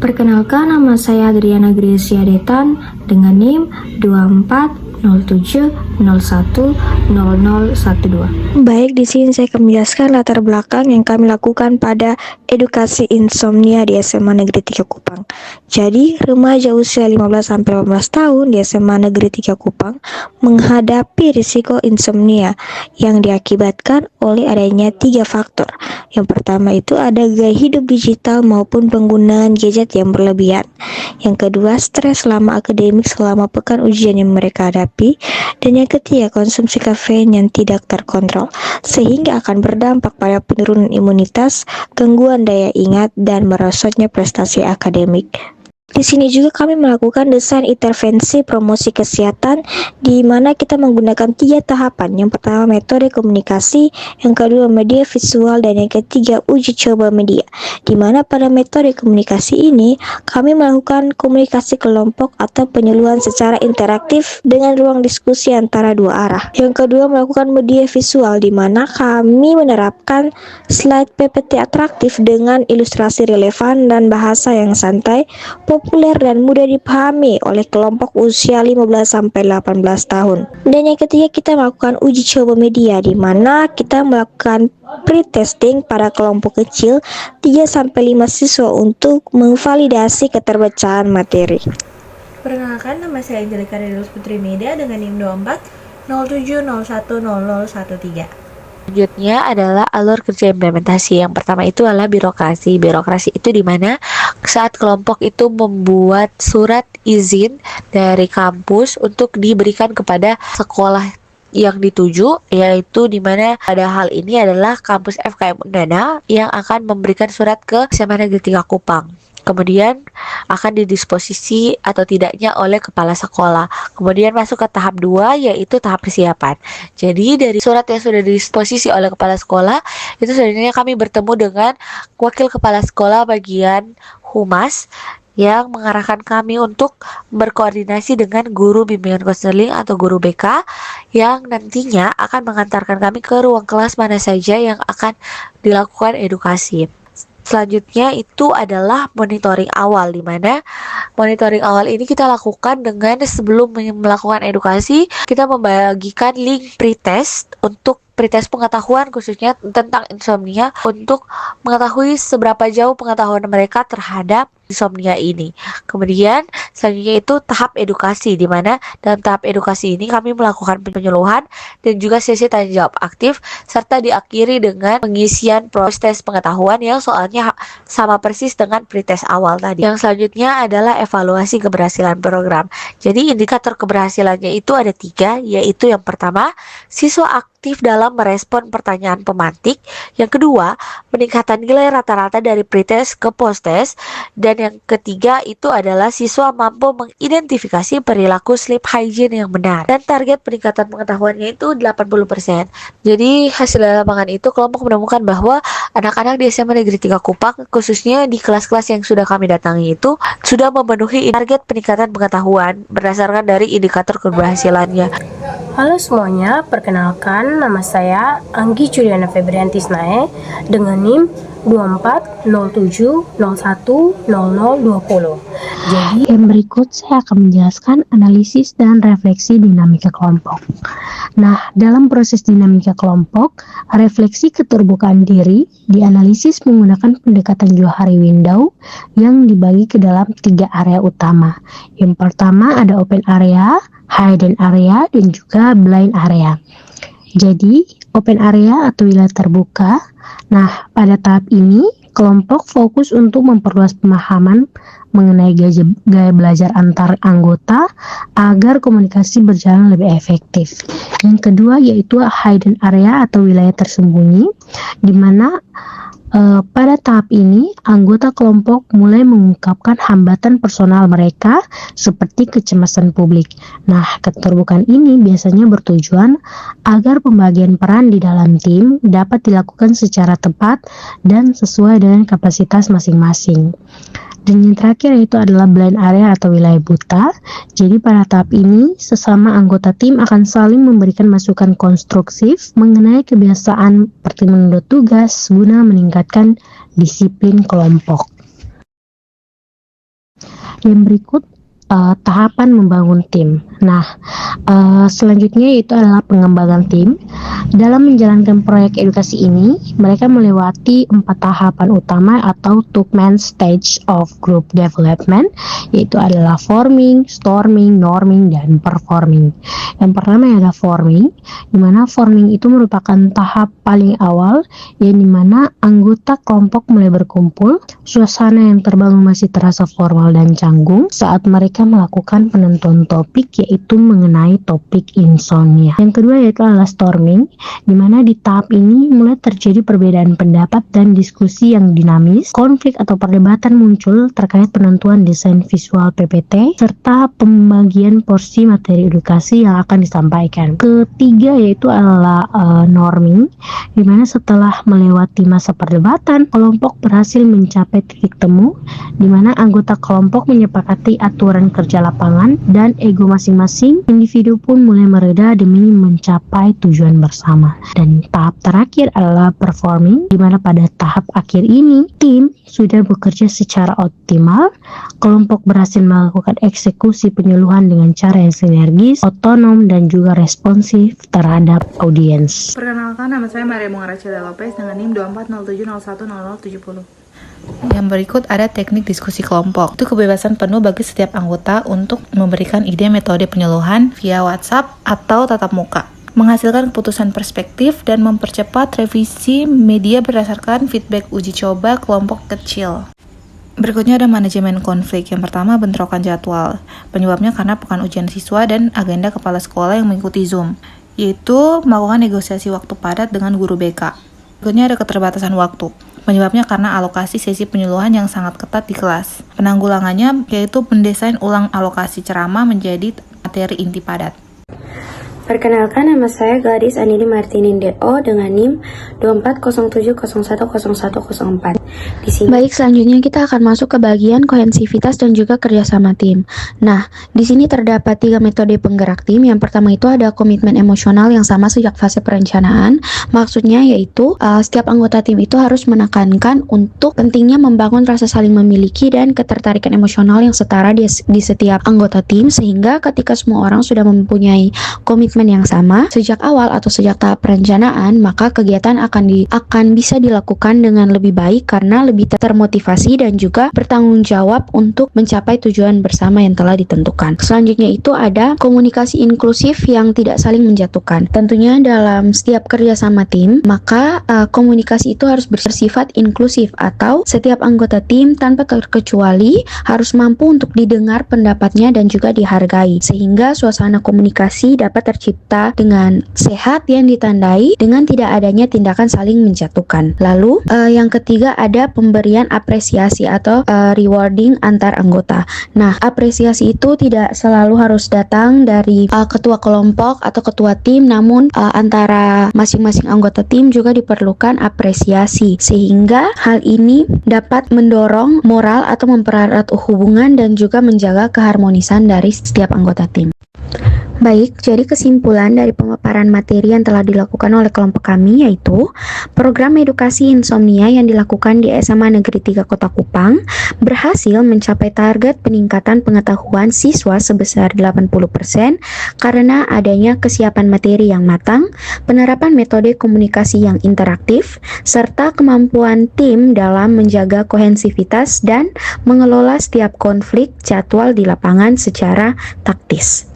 Perkenalkan, nama saya Adriana Grecia Detan dengan NIM 2407010012. Baik, di sini saya akan menjelaskan latar belakang yang kami lakukan pada edukasi insomnia di SMA Negeri 3 Kupang. Jadi, remaja usia 15-18 tahun di SMA Negeri 3 Kupang menghadapi risiko insomnia yang diakibatkan oleh adanya 3 faktor. Yang pertama itu ada gaya hidup digital maupun penggunaan gadget yang berlebihan. Yang kedua, stres selama akademik selama pekan ujian yang mereka hadapi. Dan yang ketiga, konsumsi kafein yang tidak terkontrol, sehingga akan berdampak pada penurunan imunitas, gangguan daya ingat, dan merosotnya prestasi akademik. Di sini juga kami melakukan desain intervensi promosi kesehatan di mana kita menggunakan 3 tahapan. Yang pertama metode komunikasi, yang kedua media visual, dan yang ketiga uji coba media. Di mana pada metode komunikasi ini kami melakukan komunikasi kelompok atau penyuluhan secara interaktif dengan ruang diskusi antara dua arah. Yang kedua melakukan media visual di mana kami menerapkan slide PPT atraktif dengan ilustrasi relevan dan bahasa yang santai, populer dan mudah dipahami oleh kelompok usia 15-18 tahun. Dan yang ketiga kita melakukan uji coba media di mana kita melakukan pre-testing pada kelompok kecil 3-5 siswa untuk memvalidasi keterbacahan materi. Perkenalkan, nama saya Angelika Ridus Putri Media dengan NIM 2407010013. Selanjutnya adalah alur kerja implementasi. Yang pertama itu adalah birokrasi. Birokrasi itu di mana saat kelompok itu membuat surat izin dari kampus untuk diberikan kepada sekolah yang dituju, yaitu di mana pada hal ini adalah kampus FKM Undana yang akan memberikan surat ke SMA Negeri 3 Kupang. Kemudian akan didisposisi atau tidaknya oleh kepala sekolah. Kemudian masuk ke tahap 2 yaitu tahap persiapan. Jadi dari surat yang sudah didisposisi oleh kepala sekolah itu sebenarnya kami bertemu dengan wakil kepala sekolah bagian humas yang mengarahkan kami untuk berkoordinasi dengan guru bimbingan konseling atau guru BK yang nantinya akan mengantarkan kami ke ruang kelas mana saja yang akan dilakukan edukasi. Selanjutnya itu adalah monitoring awal, di mana monitoring awal ini kita lakukan dengan sebelum melakukan edukasi, kita membagikan link pretest untuk pretest pengetahuan khususnya tentang insomnia untuk mengetahui seberapa jauh pengetahuan mereka terhadap insomnia ini. Kemudian selanjutnya itu tahap edukasi, di mana dalam tahap edukasi ini kami melakukan penyuluhan dan juga sesi tanya jawab aktif serta diakhiri dengan pengisian proses pengetahuan yang soalnya sama persis dengan pretest awal tadi. Yang selanjutnya adalah evaluasi keberhasilan program. Jadi indikator keberhasilannya itu ada 3, yaitu yang pertama siswa aktif dalam merespon pertanyaan pemantik, yang kedua peningkatan nilai rata-rata dari pretest ke posttest, dan yang ketiga itu adalah siswa mampu mengidentifikasi perilaku sleep hygiene yang benar. Dan target peningkatan pengetahuannya itu 80%. Jadi hasil lapangan itu kelompok menemukan bahwa anak-anak di SMA Negeri 3 Kupang khususnya di kelas-kelas yang sudah kami datangi itu sudah memenuhi target peningkatan pengetahuan berdasarkan dari indikator keberhasilannya. Halo semuanya, perkenalkan nama saya Anggi Juliana Febrianti Snae dengan NIM 2407010020. Jadi yang berikut saya akan menjelaskan analisis dan refleksi dinamika kelompok. Nah, dalam proses dinamika kelompok, refleksi keterbukaan diri dianalisis menggunakan pendekatan Johari Window yang dibagi ke dalam 3 area utama. Yang pertama ada open area, hidden area, dan juga blind area. Jadi, open area atau wilayah terbuka. Nah, pada tahap ini, kelompok fokus untuk memperluas pemahaman mengenai gaya belajar antar anggota agar komunikasi berjalan lebih efektif. Yang kedua yaitu hidden area atau wilayah tersembunyi, di mana pada tahap ini, anggota kelompok mulai mengungkapkan hambatan personal mereka seperti kecemasan publik. Nah, keterbukaan ini biasanya bertujuan agar pembagian peran di dalam tim dapat dilakukan secara tepat dan sesuai dengan kapasitas masing-masing. Dan yang terakhir yaitu adalah blind area atau wilayah buta. Jadi pada tahap ini, sesama anggota tim akan saling memberikan masukan konstruktif mengenai kebiasaan seperti menunda tugas guna meningkatkan disiplin kelompok. Yang berikut tahapan membangun tim. Nah, selanjutnya yaitu adalah pengembangan tim. Dalam menjalankan proyek edukasi ini, mereka melewati 4 tahapan utama atau 2 main stage of group development, yaitu adalah forming, storming, norming, dan performing. Yang pertama adalah forming, di mana forming itu merupakan tahap paling awal, yang dimana anggota kelompok mulai berkumpul. Suasana yang terbangun masih terasa formal dan canggung saat mereka melakukan penentuan topik, yaitu mengenai topik insomnia. Yang kedua yaitu adalah storming, di mana di tahap ini mulai terjadi perbedaan pendapat dan diskusi yang dinamis. Konflik atau perdebatan muncul terkait penentuan desain visual PPT serta pembagian porsi materi edukasi yang akan disampaikan. Ketiga yaitu adalah norming, di mana setelah melewati masa perdebatan, kelompok berhasil mencapai titik temu, di mana anggota kelompok menyepakati aturan kerja lapangan dan ego masing-masing individu pun mulai mereda demi mencapai tujuan bersama. Dan tahap terakhir adalah performing, di mana pada tahap akhir ini tim sudah bekerja secara optimal, kelompok berhasil melakukan eksekusi penyuluhan dengan cara yang sinergis, otonom, dan juga responsif terhadap audiens. Perkenalkan, nama saya Maria Mungaracila Lopez dengan NIM 2407010070. Yang berikut ada teknik diskusi kelompok. Itu kebebasan penuh bagi setiap anggota untuk memberikan ide metode penyuluhan via WhatsApp atau tatap muka, menghasilkan keputusan perspektif, dan mempercepat revisi media berdasarkan feedback uji coba kelompok kecil. Berikutnya ada manajemen konflik. Yang pertama, bentrokan jadwal. Penyebabnya karena pekan ujian siswa dan agenda kepala sekolah yang mengikuti Zoom, yaitu melakukan negosiasi waktu padat dengan guru BK. Berikutnya ada keterbatasan waktu. Penyebabnya karena alokasi sesi penyuluhan yang sangat ketat di kelas. Penanggulangannya yaitu mendesain ulang alokasi ceramah menjadi materi inti padat. Perkenalkan, nama saya Gladys Anidi Martinin DO dengan NIM 2407010104. Di sini. Baik, selanjutnya kita akan masuk ke bagian kohensivitas dan juga kerjasama tim. Nah, di sini terdapat 3 metode penggerak tim. Yang pertama itu ada komitmen emosional yang sama sejak fase perencanaan. Maksudnya yaitu setiap anggota tim itu harus menekankan untuk pentingnya membangun rasa saling memiliki dan ketertarikan emosional yang setara di setiap anggota tim, sehingga ketika semua orang sudah mempunyai komitmen yang sama sejak awal atau sejak tahap perencanaan, maka kegiatan akan bisa dilakukan dengan lebih baik karena lebih termotivasi dan juga bertanggung jawab untuk mencapai tujuan bersama yang telah ditentukan. Selanjutnya itu ada komunikasi inklusif yang tidak saling menjatuhkan. Tentunya dalam setiap kerja sama tim, maka komunikasi itu harus bersifat inklusif atau setiap anggota tim tanpa terkecuali harus mampu untuk didengar pendapatnya dan juga dihargai, sehingga suasana komunikasi dapat tercipta dengan sehat yang ditandai dengan tidak adanya tindakan saling menjatuhkan. Lalu yang ketiga ada pemberian apresiasi atau rewarding antar anggota. Nah, apresiasi itu tidak selalu harus datang dari ketua kelompok atau ketua tim, namun antara masing-masing anggota tim juga diperlukan apresiasi, sehingga hal ini dapat mendorong moral atau mempererat hubungan dan juga menjaga keharmonisan dari setiap anggota tim. Baik, jadi kesimpulan dari pemaparan materi yang telah dilakukan oleh kelompok kami yaitu program edukasi insomnia yang dilakukan di SMA Negeri 3 Kota Kupang berhasil mencapai target peningkatan pengetahuan siswa sebesar 80% karena adanya kesiapan materi yang matang, penerapan metode komunikasi yang interaktif, serta kemampuan tim dalam menjaga kohensivitas dan mengelola setiap konflik jadwal di lapangan secara taktis.